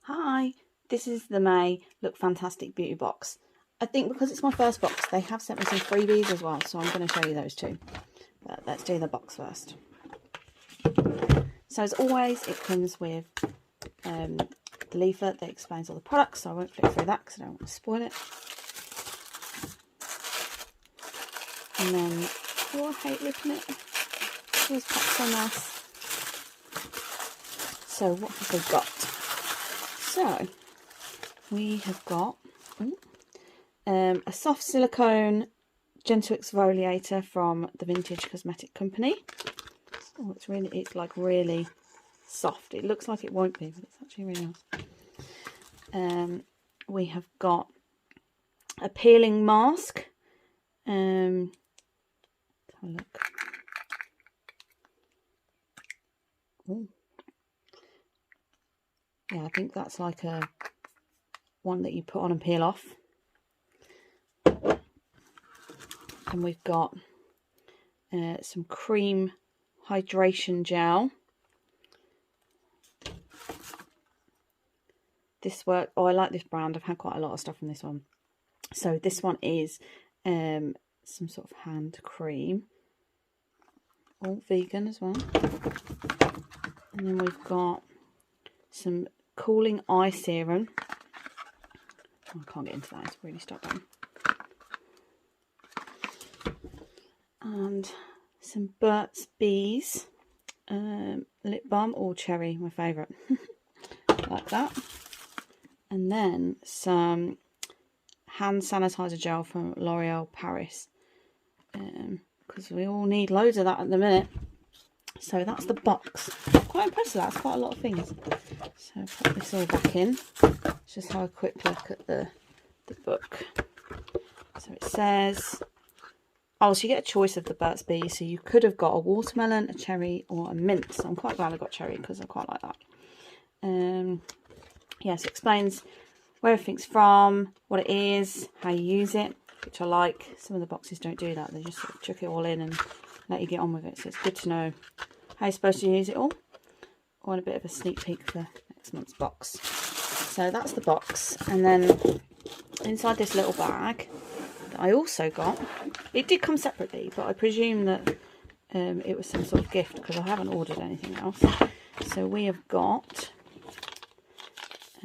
Hi, this is the May Look Fantastic Beauty Box. I think because it's my first box, they have sent me some freebies as well, so I'm going to show you those too. But let's do the box first. So as always, it comes with the leaflet that explains all the products, so I won't flip through that because I don't want to spoil it. And then, oh, I hate ripping it. These packs are nice. So what have we got? So we have got a soft silicone gentle exfoliator from the Vintage Cosmetic Company. Oh, it's like really soft. It looks like it won't be, but it's actually really nice. We have got a peeling mask. Let's have a look. Ooh. Yeah, I think that's like a one that you put on and peel off. And we've got some cream hydration gel. Oh, I like this brand. I've had quite a lot of stuff from this one. So this one is some sort of hand cream. All vegan as well. And then we've got some cooling eye serum. Oh, I can't get into that, it's really stuck down. And some Burt's Bees lip balm, or cherry, my favourite. Like that. And then some hand sanitizer gel from L'Oreal Paris, because we all need loads of that at the minute. So that's the box. I'm quite impressed with that. That's quite a lot of things. So put this all back in. Let's just have a quick look at the book. So it says, oh, so you get a choice of the Burt's Bees. So you could have got a watermelon, a cherry, or a mint. So I'm quite glad I got cherry because I quite like that. Yes, it explains where everything's from, what it is, how you use it, which I like. Some of the boxes don't do that. They just sort of chuck it all in and let you get on with it. So it's good to know how you're supposed to use it all. I want a bit of a sneak peek for next month's box. So that's the box. And then inside this little bag that I also got, it did come separately, but I presume that it was some sort of gift because I haven't ordered anything else. So we have got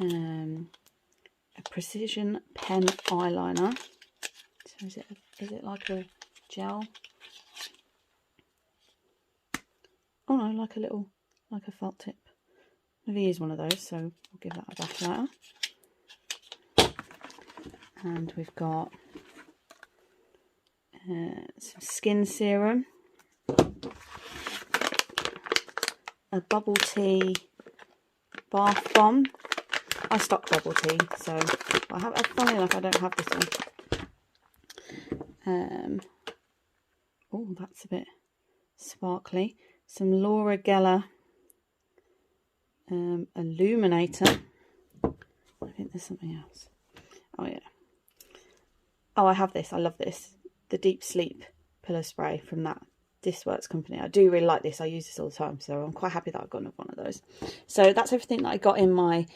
a precision pen eyeliner. So is it like a gel? Oh no, like a felt tip. I've never used one of those, so I'll give that a bash later. And we've got some skin serum, a bubble tea bath bomb. I stock bubble tea, so funny enough, I don't have this one. Oh, that's a bit sparkly. Some Laura Geller illuminator. I think there's something else. Oh yeah. Oh, I have this. I love this. The Deep Sleep pillow spray from This Works company. I do really like this. I use this all the time, so I'm quite happy that I've got one of those. So that's everything that I got in my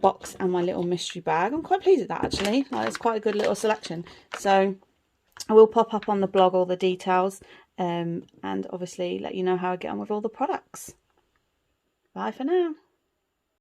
box and my little mystery bag. I'm quite pleased with that, actually. Like, it's quite a good little selection. So I will pop up on the blog all the details, and obviously let you know how I get on with all the products. Bye for now.